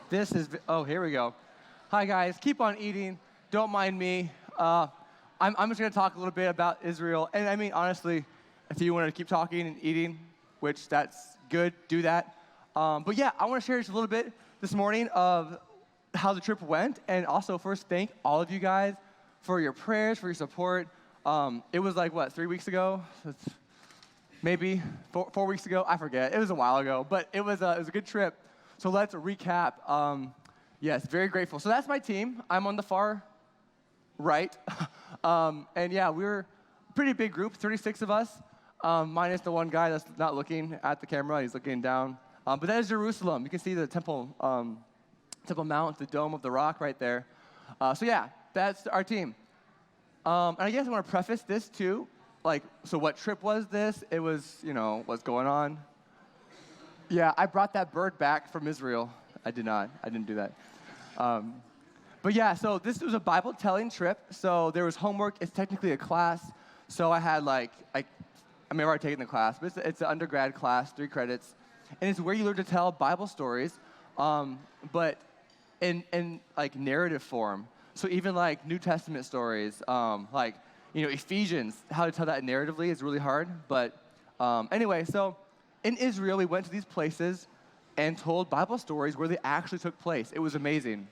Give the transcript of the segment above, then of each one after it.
Here we go. Hi, guys. Keep on eating. Don't mind me. I'm just going to talk a little bit about Israel. And I mean, honestly, if you want to keep talking and eating, which that's good, do that. But yeah, I want to share just a little bit this morning of how the trip went. And also, first, thank all of you guys for your prayers, for your support. It was like, 3 weeks ago? Maybe 4 weeks ago? I forget. It was a while ago. But it was a good trip. So let's recap. Yes, very grateful. So that's my team. I'm on the far right. And yeah, we're a pretty big group, 36 of us, minus the one guy that's not looking at the camera. He's looking down. But that is Jerusalem. You can see the Temple Mount, the Dome of the Rock right there. So yeah, that's our team. And I guess I want to preface this too. So what trip was this? It was, what's going on. Yeah, I brought that bird back from Israel. I did not. I didn't do that. But yeah, so this was a Bible-telling trip. So there was homework. It's technically a class. So I had I've already taken the class, but it's an undergrad class, 3 credits. And it's where you learn to tell Bible stories, but in narrative form. So even New Testament stories, Ephesians, how to tell that narratively is really hard. But anyway, so in Israel, we went to these places and told Bible stories where they actually took place. It was amazing.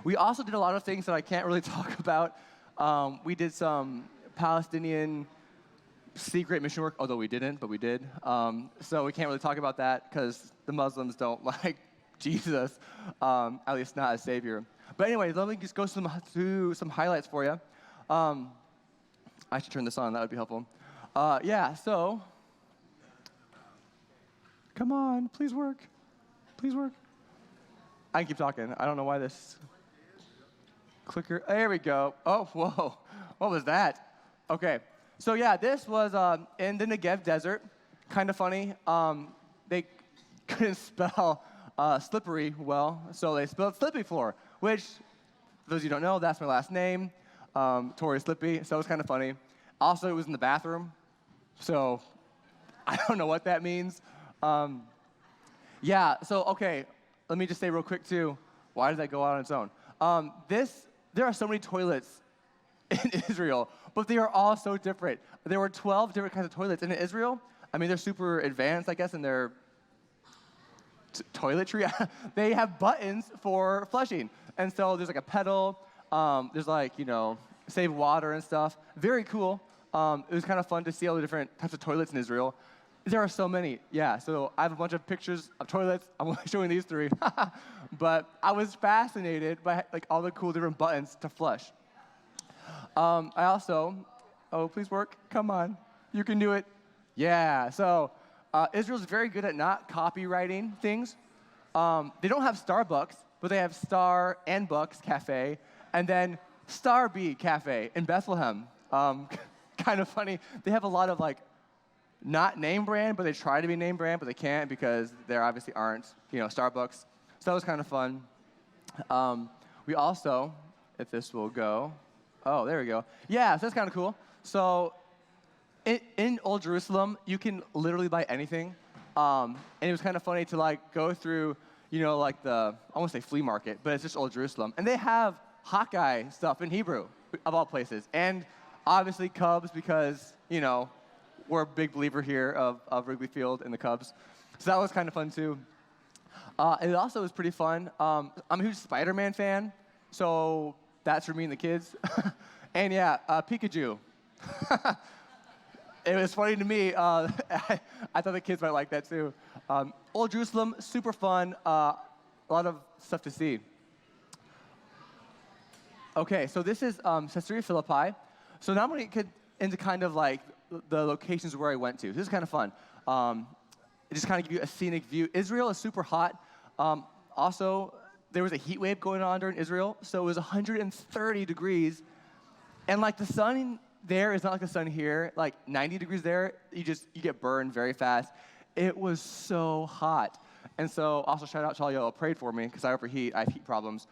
We also did a lot of things that I can't really talk about. We did some Palestinian secret mission work, although we didn't, but we did. So we can't really talk about that because the Muslims don't like Jesus, at least not as Savior. But anyway, let me just go through some highlights for you. I should turn this on. That would be helpful. So come on, please work. Please work. I can keep talking. I don't know why this clicker. There we go. Oh, whoa. What was that? Okay. So yeah, this was in the Negev desert. Kind of funny. They couldn't spell slippery well, so they spelled Slippy floor, which, for those of you who don't know, that's my last name, Tory Slippy, so it was kind of funny. Also, it was in the bathroom, so I don't know what that means. Okay, let me just say real quick, too, why did that go out on its own? There are so many toilets in Israel, but they are all so different. There were 12 different kinds of toilets. And in Israel, I mean, they're super advanced, I guess, in their toiletry. They have buttons for flushing. And so there's a pedal. There's save water and stuff. Very cool. It was kind of fun to see all the different types of toilets in Israel. There are so many. Yeah, so I have a bunch of pictures of toilets. I'm only showing these 3. But I was fascinated by all the cool different buttons to flush. I also, please work. Come on. You can do it. Yeah, so Israel's very good at not copywriting things. They don't have Starbucks, but they have Star and Bucks Cafe, and then Starby Cafe in Bethlehem. Kind of funny. They have a lot of not name brand, but they try to be name brand, but they can't because there obviously aren't, Starbucks. So that was kind of fun. We also, if this will go, there we go. Yeah, so that's kind of cool. So in Old Jerusalem, you can literally buy anything. And it was kind of funny to go through, I won't say flea market, but it's just Old Jerusalem. And they have Hawkeye stuff in Hebrew, of all places. And obviously Cubs because, we're a big believer here of Wrigley Field and the Cubs. So that was kind of fun too. It also was pretty fun. I'm a huge Spider-Man fan, so that's for me and the kids. And yeah, Pikachu. It was funny to me. I thought the kids might like that too. Old Jerusalem, super fun. A lot of stuff to see. Okay, so this is Caesarea Philippi. So now I'm going to get into kind of the locations where I went to. This is kind of fun. It just kind of give you a scenic view. Israel is super hot. Also, there was a heat wave going on during Israel, so it was 130 degrees. And the sun there is not like the sun here. 90 degrees there, you get burned very fast. It was so hot. And so also shout out to all y'all who prayed for me because I overheat. I have heat problems.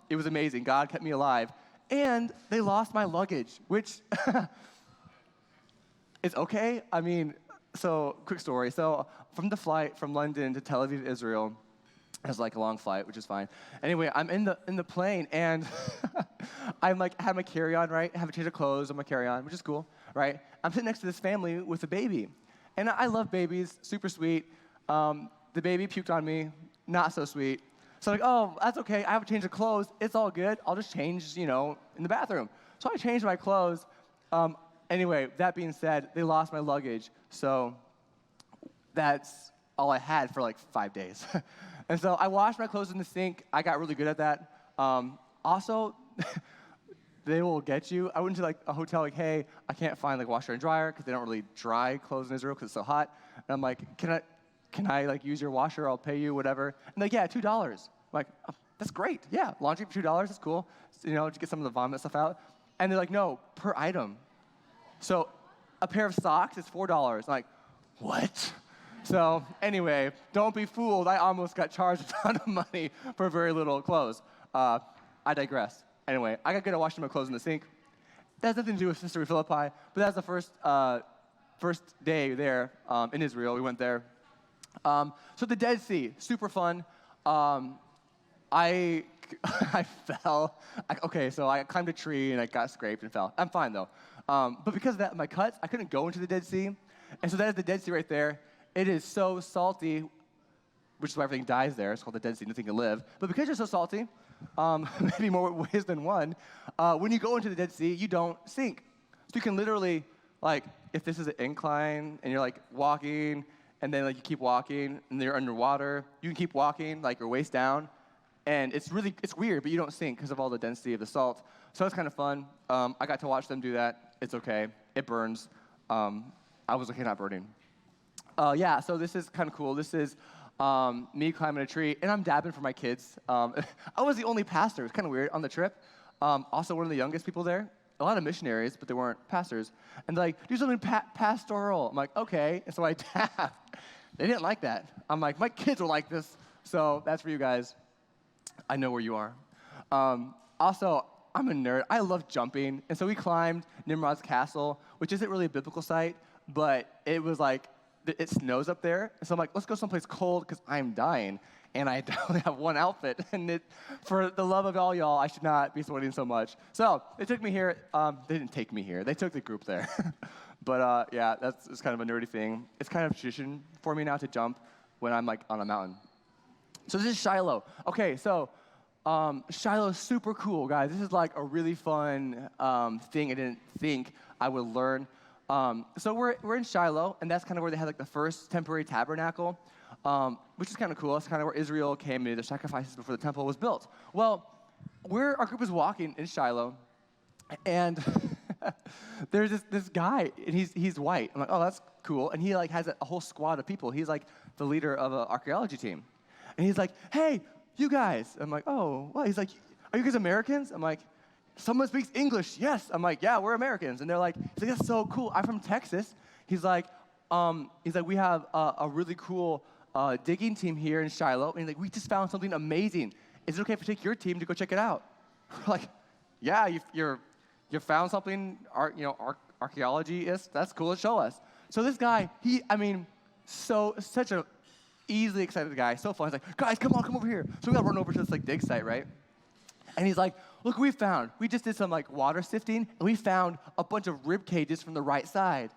It was amazing. God kept me alive. And they lost my luggage, which is okay. I mean, so quick story. So from the flight from London to Tel Aviv, Israel, It was like a long flight, which is fine. Anyway, I'm in the plane, and I'm like, I have my carry-on, right? I have a change of clothes on my carry-on, which is cool, right? I'm sitting next to this family with a baby, and I love babies, super sweet. The baby puked on me, not so sweet. So I'm like, oh, that's okay. I have a change of clothes. It's all good. I'll just change, in the bathroom. So I changed my clothes. Anyway, that being said, they lost my luggage, so that's all I had for like 5 days. And so I washed my clothes in the sink. I got really good at that. Also, they will get you. I went to like a hotel, like, hey, I can't find like washer and dryer because they don't really dry clothes in Israel because it's so hot. And I'm like, can I like use your washer? I'll pay you whatever. And like, yeah, $2. I'm like, oh, that's great. Yeah, laundry for $2. That's cool. So, to get some of the vomit stuff out. And they're like, no, per item. So a pair of socks is $4. I'm like, what? So anyway, don't be fooled. I almost got charged a ton of money for very little clothes. I digress. Anyway, I got good at washing my clothes in the sink. That has nothing to do with Sister Philippi, but that's the first day there in Israel. We went there. So the Dead Sea, super fun. I fell. So I climbed a tree and I got scraped and fell. I'm fine though. But because of that, my cuts, I couldn't go into the Dead Sea. And so that is the Dead Sea right there. It is so salty, which is why everything dies there. It's called the Dead Sea, nothing can live. But because it's so salty, maybe more ways than one, when you go into the Dead Sea, you don't sink. So you can literally, like, if this is an incline and you're like walking, and then like you keep walking, and you're underwater, you can keep walking, like your waist down, and it's weird, but you don't sink because of all the density of the salt. So it's kind of fun. I got to watch them do that. It's okay. It burns. I was okay not burning. So this is kind of cool. This is me climbing a tree, and I'm dabbing for my kids. I was the only pastor. It's kind of weird on the trip. Also one of the youngest people there. A lot of missionaries, but they weren't pastors. And they're like, do something pastoral. I'm like, okay. And so I dabbed. They didn't like that. I'm like, my kids will like this. So that's for you guys. I know where you are. Also, I'm a nerd. I love jumping. And so we climbed Nimrod's castle, which isn't really a biblical site, but it was like, it snows up there. So I'm like, let's go someplace cold because I'm dying. And I only have one outfit. And for the love of all y'all, I should not be sweating so much. So they took me here. They didn't take me here. They took the group there. But it's kind of a nerdy thing. It's kind of tradition for me now to jump when I'm like on a mountain. So this is Shiloh. Okay, so Shiloh is super cool, guys. This is like a really fun thing I didn't think I would learn. So we're in Shiloh, and that's kind of where they had like the first temporary tabernacle, which is kind of cool. It's kind of where Israel came into their sacrifices before the temple was built. Well, our group is walking in Shiloh, and there's this guy, and he's white. I'm like, oh, that's cool. And he like has a whole squad of people. He's like the leader of an archaeology team, and he's like, hey, you guys. I'm like, oh, what? He's like, are you guys Americans? I'm like, someone speaks English, yes. I'm like, yeah, we're Americans. And they're like, he's like, that's so cool. I'm from Texas. He's like, we have a really cool digging team here in Shiloh. And he's like, we just found something amazing. Is it okay if we take your team to go check it out? We're like, yeah, you found something, archaeology is, that's cool, show us. So this guy, such a easily excited guy, so fun. He's like, guys, come over here. So we got to run over to this like dig site, right? And he's like, look what we found. We just did some like water sifting, and we found a bunch of rib cages from the right side.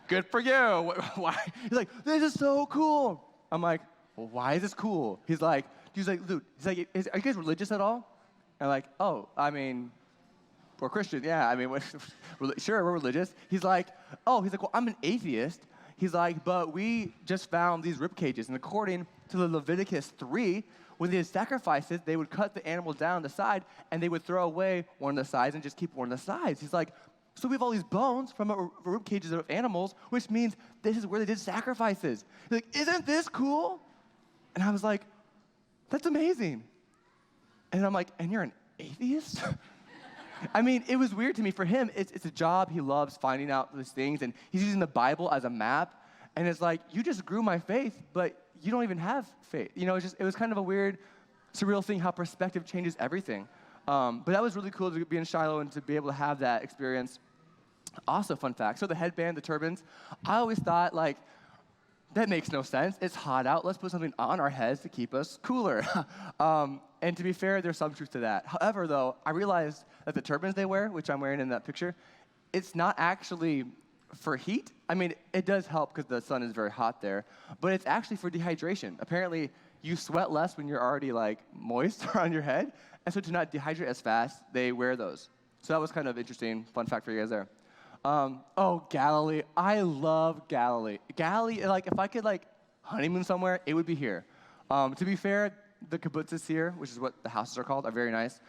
Good for you. Why? He's like, this is so cool. I'm like, well, why is this cool? He's like, dude, are you guys religious at all? And I'm like, oh, we're Christian. Yeah, sure, we're religious. He's like, well, I'm an atheist. He's like, but we just found these rib cages, and according to the Leviticus 3, when they did sacrifices, they would cut the animal down the side, and they would throw away one of the sides and just keep one of the sides. He's like, so we have all these bones from rib cages of animals, which means this is where they did sacrifices. He's like, isn't this cool? And I was like, that's amazing. And I'm like, and you're an atheist? It was weird to me. For him, it's a job. He loves finding out these things, and he's using the Bible as a map. And it's like, you just grew my faith, but you don't even have faith. It was kind of a weird, surreal thing how perspective changes everything. But that was really cool to be in Shiloh and to be able to have that experience. Also, fun fact, so the headband, the turbans, I always thought, like, that makes no sense. It's hot out. Let's put something on our heads to keep us cooler. And to be fair, there's some truth to that. However, though, I realized that the turbans they wear, which I'm wearing in that picture, it's not actually for heat. I mean, it does help because the sun is very hot there, but it's actually for dehydration. Apparently, you sweat less when you're already like moist around your head, and so to not dehydrate as fast, they wear those. So that was kind of interesting. Fun fact for you guys there. Oh, Galilee. I love Galilee. Galilee, like if I could like honeymoon somewhere, it would be here. To be fair, the kibbutzes here, which is what the houses are called, are very nice.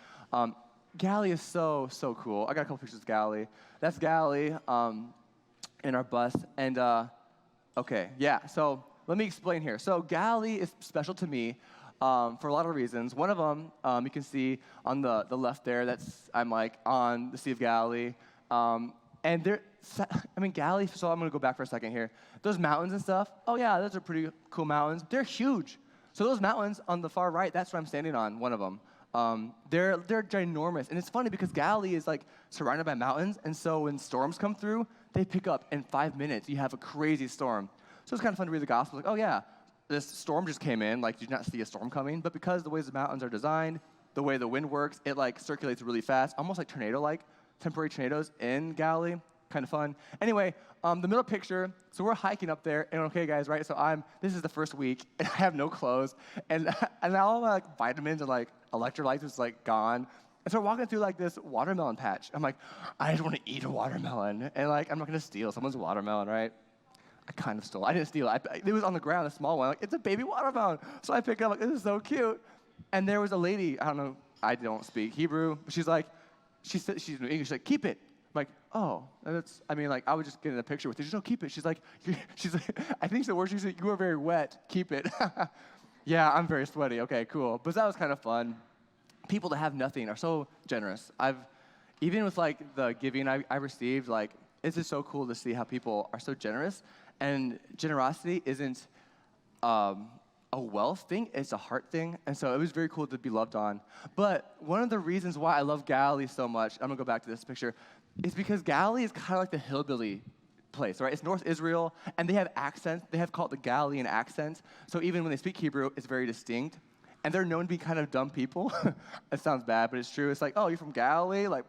Galilee is so cool. I got a couple pictures of Galilee. That's Galilee in our bus. And okay, yeah. So let me explain here. So Galilee is special to me for a lot of reasons. One of them you can see on the left there. I'm like on the Sea of Galilee. And Galilee, so I'm going to go back for a second here. Those mountains and stuff, oh yeah, those are pretty cool mountains. They're huge. So those mountains on the far right, that's what I'm standing on, one of them. They're ginormous. And it's funny because Galilee is like surrounded by mountains, and so when storms come through, they pick up in 5 minutes. You have a crazy storm. So it's kind of fun to read the gospel, like, oh yeah, this storm just came in, like you did not see a storm coming, but because the ways the mountains are designed, the way the wind works, it like circulates really fast, almost like tornado-like. Temporary tornadoes in Galilee, kind of fun. Anyway, the middle picture, so we're hiking up there, and okay, guys, right, so this is the first week, and I have no clothes, and all my like, vitamins and like electrolytes is like gone, and so we're walking through like this watermelon patch. I'm like, I just want to eat a watermelon, and like, I'm not going to steal someone's watermelon, right? I kind of stole. I didn't steal it. It was on the ground, a small one. Like, it's a baby watermelon. So I pick it up, like, this is so cute. And there was a lady, I don't know, I don't speak Hebrew, but she's like, she said, she's in English, she's like, keep it. I'm like, oh, I would just get in a picture with her. She's like, no, keep it. She's like, I think the word she said, you are very wet, keep it. Yeah, I'm very sweaty. Okay, cool. But that was kind of fun. People that have nothing are so generous. Even with like the giving I received, like, it's just so cool to see how people are so generous. And generosity isn't a wealth thing, it's a heart thing, and so it was very cool to be loved on. But one of the reasons why I love Galilee so much, I'm gonna go back to this picture, is because Galilee is kind of like the hillbilly place, right? It's North Israel, and they have accents. They have called the Galilean accent, so even when they speak Hebrew, it's very distinct. And they're known to be kind of dumb people. It sounds bad, but it's true. It's like, oh, you're from Galilee? Like,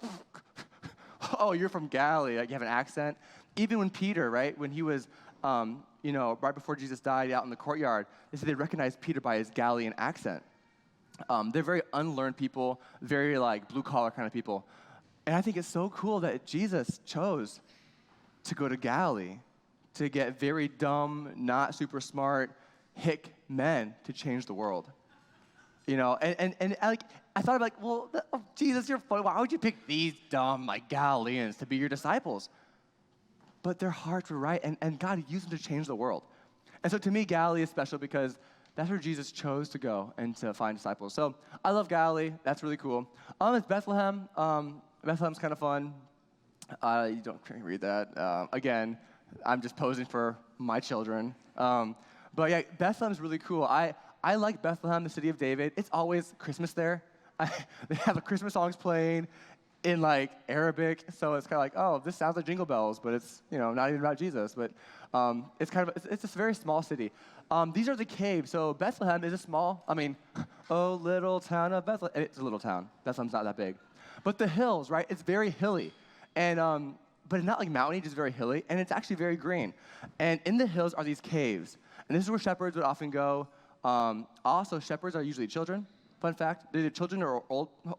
oh, you're from Galilee. Like, you have an accent. Even when Peter, right, when he was right before Jesus died out in the courtyard, they said they recognized Peter by his Galilean accent. They're very unlearned people, very like blue-collar kind of people. And I think it's so cool that Jesus chose to go to Galilee to get very dumb, not super smart, hick men to change the world. And like, I thought like, well, Jesus, you're funny. Why would you pick these dumb like Galileans to be your disciples? But their hearts were right, and God used them to change the world. And so to me, Galilee is special because that's where Jesus chose to go and to find disciples. So I love Galilee. That's really cool. It's Bethlehem. Bethlehem's kind of fun. You don't read that. Again, I'm just posing for my children. But yeah, Bethlehem's really cool. I like Bethlehem, the city of David. It's always Christmas there. They have the Christmas songs playing in like Arabic, so it's kind of like, oh, this sounds like Jingle Bells, but it's not even about Jesus. But it's a very small city. These are the caves. So Bethlehem is a small. Oh, little town of Bethlehem. It's a little town. Bethlehem's not that big, but the hills, right? It's very hilly, and but it's not like mountainy, just very hilly, and it's actually very green. And in the hills are these caves, and this is where shepherds would often go. Also, shepherds are usually children. Fun fact, the children are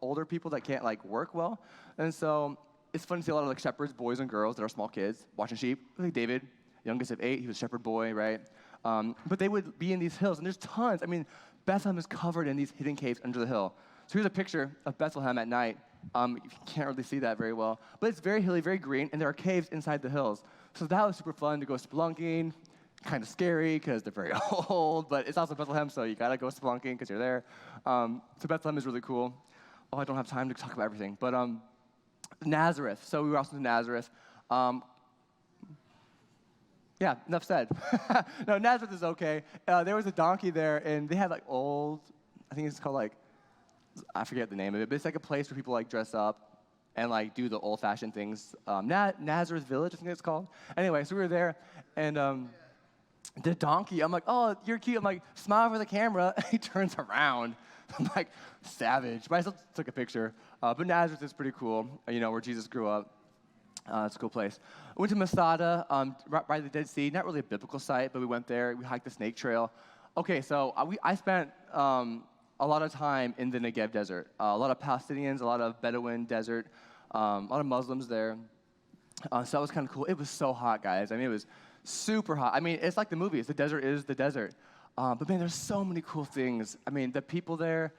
older people that can't like work well. And so it's fun to see a lot of like shepherds, boys and girls that are small kids watching sheep. Like David, youngest of 8, he was a shepherd boy, right? But they would be in these hills, and there's tons. Bethlehem is covered in these hidden caves under the hill. So here's a picture of Bethlehem at night. You can't really see that very well, but it's very hilly, very green, and there are caves inside the hills. So that was super fun to go spelunking. Kind of scary because they're very old, but it's also Bethlehem, so you gotta go spelunking because you're there. So Bethlehem is really cool. Oh, I don't have time to talk about everything, but Nazareth. So we were also in Nazareth. Yeah, enough said. No, Nazareth is okay. There was a donkey there, and they had like old, I think it's called like, I forget the name of it, but it's like a place where people like dress up and like do the old-fashioned things. Nazareth Village, I think it's called. Anyway, so we were there, and the donkey, I'm like, oh, you're cute. I'm like, smile for the camera. He turns around. I'm like, savage. But I still took a picture. But Nazareth is pretty cool, where Jesus grew up. It's a cool place. We went to Masada, right by the Dead Sea. Not really a biblical site, but we went there. We hiked the Snake Trail. Okay, so I spent a lot of time in the Negev desert. A lot of Palestinians, a lot of Bedouin desert, a lot of Muslims there. So that was kind of cool. It was so hot, guys. I mean, it was super hot. I mean, it's like the movies. The desert is the desert. But man, there's so many cool things. I mean, the people there,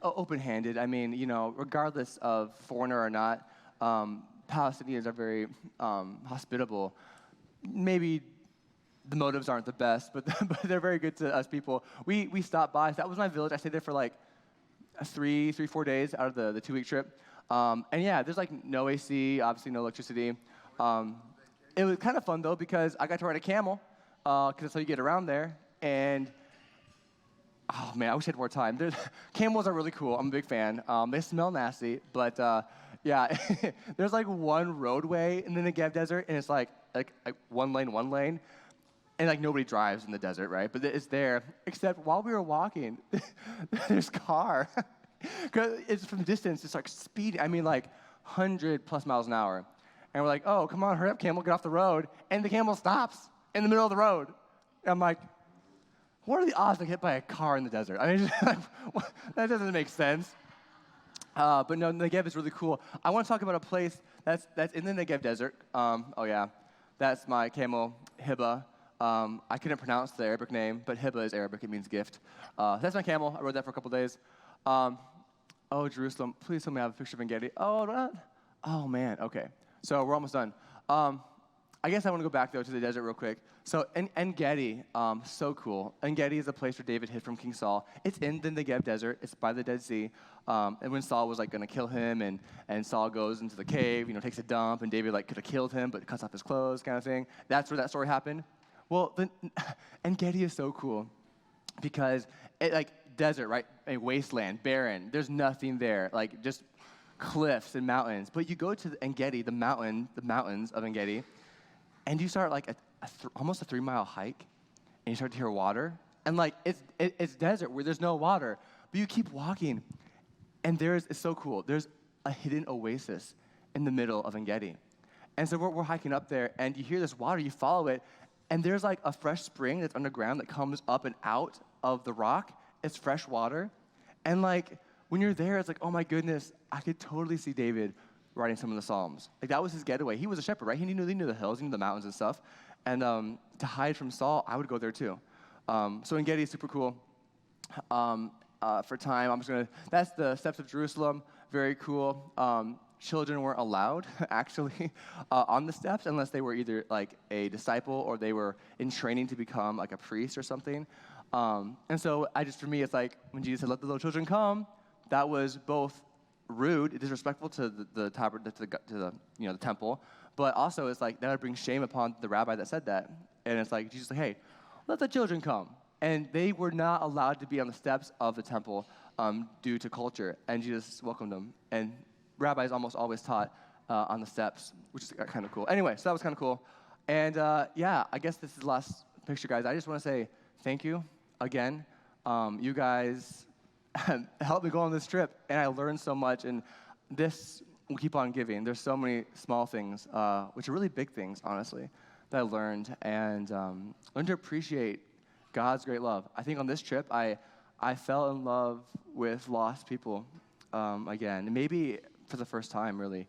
open-handed. I mean, regardless of foreigner or not, Palestinians are very hospitable. Maybe the motives aren't the best, but they're very good to us people. We stopped by. That was my village. I stayed there for like 4 days out of the 2-week trip. And yeah, there's like no AC, obviously no electricity. It was kind of fun though because I got to ride a camel because that's how you get around there. And oh man, I wish I had more time. Camels are really cool. I'm a big fan. They smell nasty, but yeah, there's like one roadway in the Negev desert, and it's like one lane, and like nobody drives in the desert, right? But it's there. Except while we were walking, there's a car. Because it's from a distance, it's like speeding. I mean, like 100+ miles an hour. And we're like, oh, come on, hurry up, camel, get off the road. And the camel stops in the middle of the road. And I'm like, what are the odds to get hit by a car in the desert? I mean, that doesn't make sense. But no, Negev is really cool. I want to talk about a place that's in the Negev desert. Oh yeah, that's my camel, Hiba. I couldn't pronounce the Arabic name, but Hiba is Arabic. It means gift. That's my camel. I rode that for a couple days. Oh, Jerusalem, please tell me I have a picture of En-Gedi. Oh, man, okay. So we're almost done. I guess I want to go back, though, to the desert real quick. So En-Gedi, so cool. En-Gedi is a place where David hid from King Saul. It's in the Negev desert. It's by the Dead Sea. And when Saul was, like, going to kill him, and Saul goes into the cave, takes a dump, and David, like, could have killed him, but cuts off his clothes kind of thing. That's where that story happened. Well, En-Gedi is so cool because it, like, desert, right? A wasteland, barren. There's nothing there, like just cliffs and mountains. But you go to the En-Gedi, the mountains of En-Gedi, and you start like almost a 3-mile hike, and you start to hear water. And like it's desert where there's no water, but you keep walking, and it's so cool. There's a hidden oasis in the middle of En-Gedi. And so we're hiking up there, and you hear this water, you follow it, and there's like a fresh spring that's underground that comes up and out of the rock. It's fresh water. And like, when you're there, it's like, oh my goodness, I could totally see David writing some of the Psalms. Like, that was his getaway. He was a shepherd, right? He knew the hills, he knew the mountains and stuff. And to hide from Saul, I would go there too. So En-Gedi is super cool. For time, that's the steps of Jerusalem. Very cool. Children weren't allowed, actually, on the steps unless they were either like a disciple or they were in training to become like a priest or something. And so for me, it's like when Jesus said, let the little children come, that was both rude, disrespectful to the temple, but also it's like that would bring shame upon the rabbi that said that. And it's like, Jesus like, hey, let the children come. And they were not allowed to be on the steps of the temple due to culture. And Jesus welcomed them. And rabbis almost always taught on the steps, which is kind of cool. Anyway, so that was kind of cool. And yeah, I guess this is the last picture, guys. I just want to say thank you again. You guys helped me go on this trip, and I learned so much. And this will keep on giving. There's so many small things, which are really big things, honestly, that I learned. And learned to appreciate God's great love. I think on this trip, I fell in love with lost people again. And maybe for the first time, really,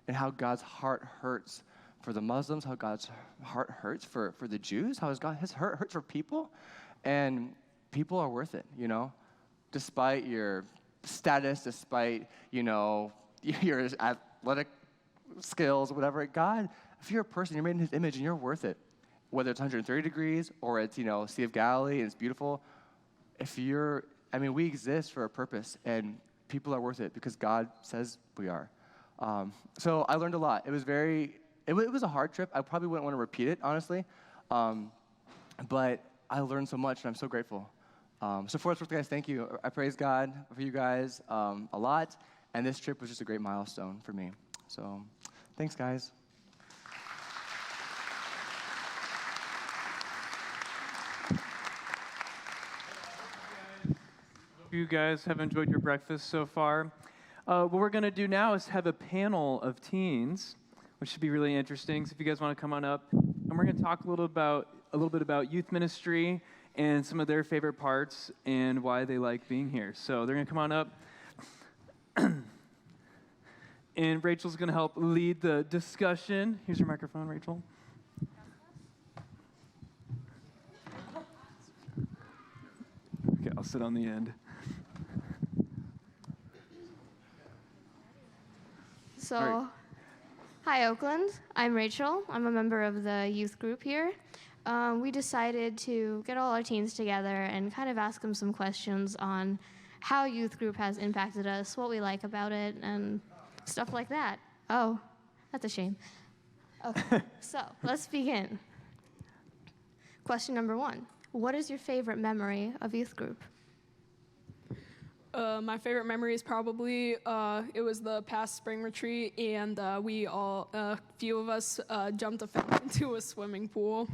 and how God's heart hurts for the Muslims, how God's heart hurts for the Jews, how his heart hurts for people. And people are worth it, despite your status, despite, your athletic skills, whatever. God, if you're a person, you're made in his image and you're worth it. Whether it's 130 degrees or it's, Sea of Galilee and it's beautiful. We exist for a purpose, and people are worth it because God says we are. So I learned a lot. It was a hard trip. I probably wouldn't want to repeat it, honestly. But I learned so much, and I'm so grateful. So for us, guys, thank you. I praise God for you guys a lot, and this trip was just a great milestone for me. So thanks, guys. you guys have enjoyed your breakfast so far. What we're going to do now is have a panel of teens, which should be really interesting. So if you guys want to come on up, and we're going to talk a little bit about youth ministry and some of their favorite parts and why they like being here. So they're going to come on up. And Rachel's going to help lead the discussion. Here's your microphone, Rachel. Okay, I'll sit on the end. So, right. Hi Oakland, I'm Rachel. I'm a member of the youth group here. We decided to get all our teens together and kind of ask them some questions on how youth group has impacted us, what we like about it, and stuff like that. Oh, that's a shame. Okay, so let's begin. Question number 1. What is your favorite memory of youth group? My favorite memory is probably it was the past spring retreat, and a few of us jumped into a swimming pool.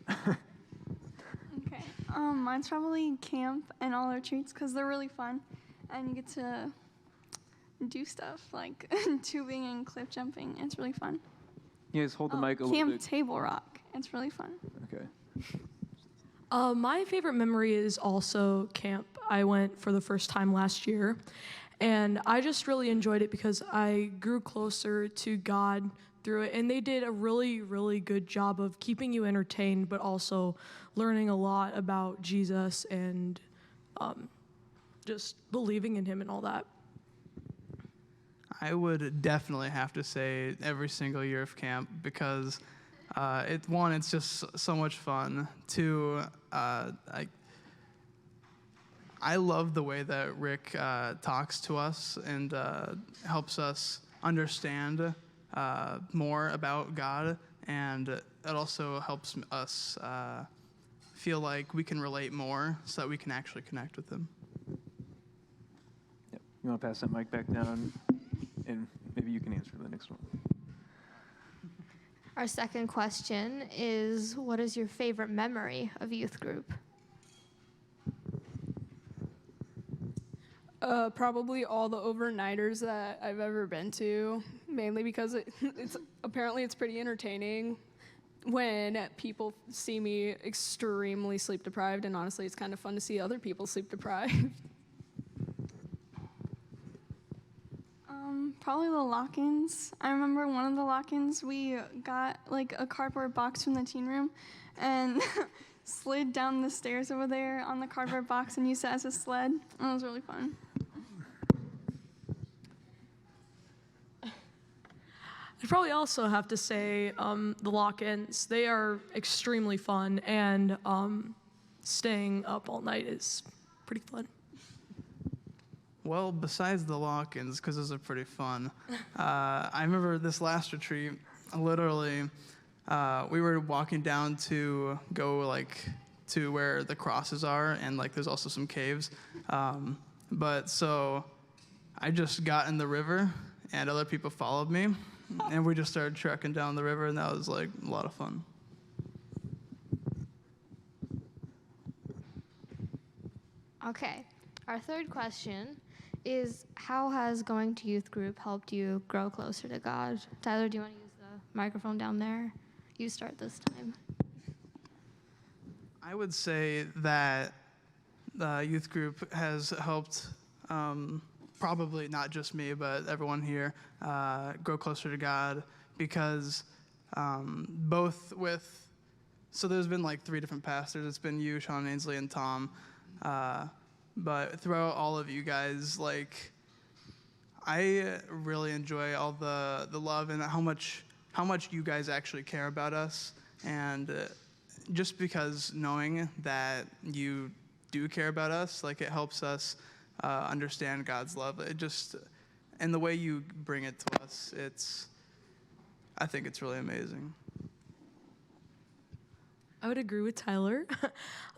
Okay. Mine's probably camp and all our treats because they're really fun, and you get to do stuff like tubing and cliff jumping. It's really fun. You guys hold the mic a little Camp bit. Table Rock. It's really fun. Okay. My favorite memory is also camp. I went for the first time last year, and I just really enjoyed it because I grew closer to God through it, and they did a really, really good job of keeping you entertained, but also learning a lot about Jesus and just believing in him and all that. I would definitely have to say every single year of camp because it's just so much fun. Two, I love the way that Rick talks to us and helps us understand more about God, and it also helps us feel like we can relate more so that we can actually connect with him. Yep. You want to pass that mic back down, and maybe you can answer the next one. Our second question is, what is your favorite memory of youth group? Probably all the overnighters that I've ever been to, mainly because it's pretty entertaining when people see me extremely sleep deprived, and honestly, it's kind of fun to see other people sleep deprived. Probably the lock-ins. I remember one of the lock-ins, we got like a cardboard box from the teen room and slid down the stairs over there on the cardboard box and used it as a sled. And it was really fun. I'd probably also have to say the lock-ins. They are extremely fun, and staying up all night is pretty fun. Well, besides the lock-ins, because those are pretty fun, I remember this last retreat, literally, we were walking down to go, to where the crosses are, and, there's also some caves. But so I just got in the river, and other people followed me, and we just started trekking down the river, and that was, a lot of fun. Okay, our third question is, how has going to youth group helped you grow closer to God? Tyler, do you want to use the microphone down there? You start this time. I would say that the youth group has helped probably not just me, but everyone here grow closer to God because so there's been 3 different pastors. It's been you, Sean Ainsley, and Tom. But throughout all of you guys, I really enjoy all the love and how much you guys actually care about us. And just because knowing that you do care about us, it helps us understand God's love. And the way you bring it to us, I think it's really amazing. I would agree with Tyler,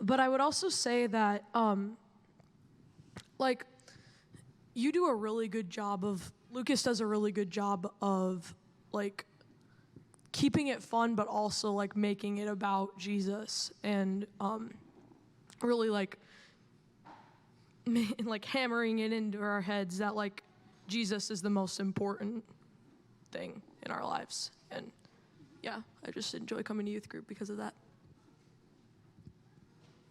but I would also say that you do a really good job Lucas does a really good job of keeping it fun, but also making it about Jesus and really like hammering it into our heads that like Jesus is the most important thing in our lives. And yeah, I just enjoy coming to youth group because of that.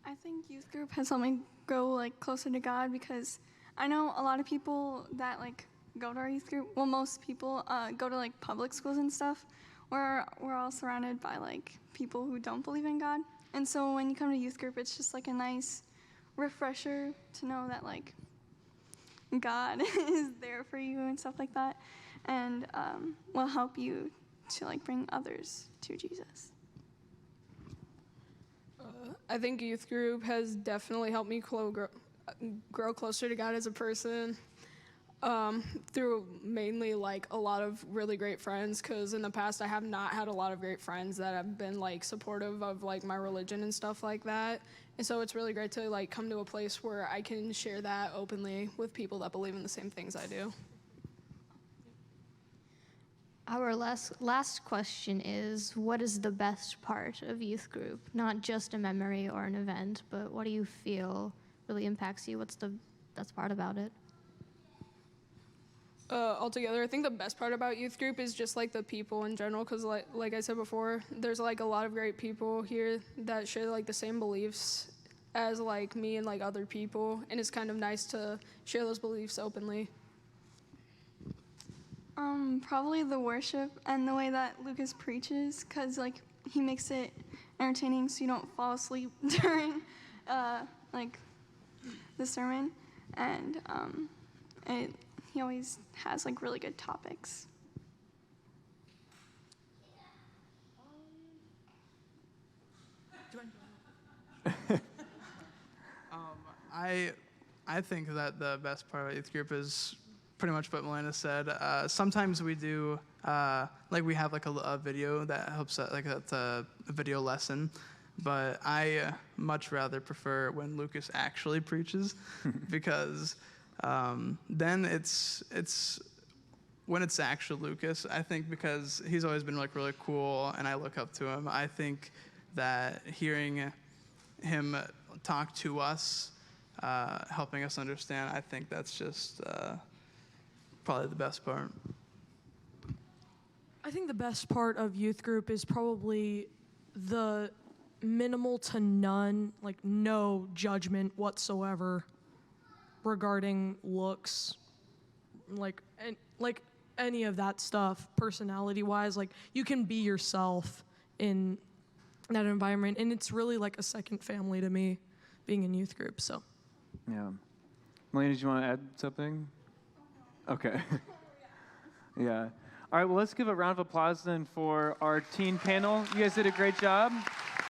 I think youth group has helped me grow like closer to God because I know a lot of people that like go to our youth group. Well, most people go to like public schools and stuff, where we're all surrounded by like people who don't believe in God. And so when you come to youth group, it's just like a nice refresher to know that like God is there for you and stuff like that, and will help you to like bring others to Jesus. I think youth group has definitely helped me grow closer to God as a person, through mainly like a lot of really great friends, because in the past I have not had a lot of great friends that have been like supportive of like my religion and stuff like that. And so it's really great to like come to a place where I can share that openly with people that believe in the same things I do. Our last question is, what is the best part of youth group? Not just a memory or an event, but what do you feel really impacts you? What's the best part about it? Altogether, I think the best part about youth group is just like the people in general, because like I said before, there's like a lot of great people here that share like the same beliefs as like me and like other people, and it's kind of nice to share those beliefs openly. Probably the worship and the way that Lucas preaches, because like he makes it entertaining so you don't fall asleep during like the sermon, and he always has like really good topics. I think that the best part of youth group is pretty much what Melina said. Sometimes we do, like we have like a video that helps, like that's a video lesson, but I much rather prefer when Lucas actually preaches, because then it's when it's actual Lucas, I think, because he's always been like really cool and I look up to him. I think that hearing him talk to us, helping us understand, I think that's just probably the best part. I think the best part of youth group is probably the minimal to none, like no judgment whatsoever regarding looks, like any of that stuff, personality-wise. Like you can be yourself in that environment, and it's really like a second family to me, being in youth group. So, Yeah. Melina, did you want to add something? Okay. Yeah. All right, well, let's give a round of applause then for our teen panel. You guys did a great job.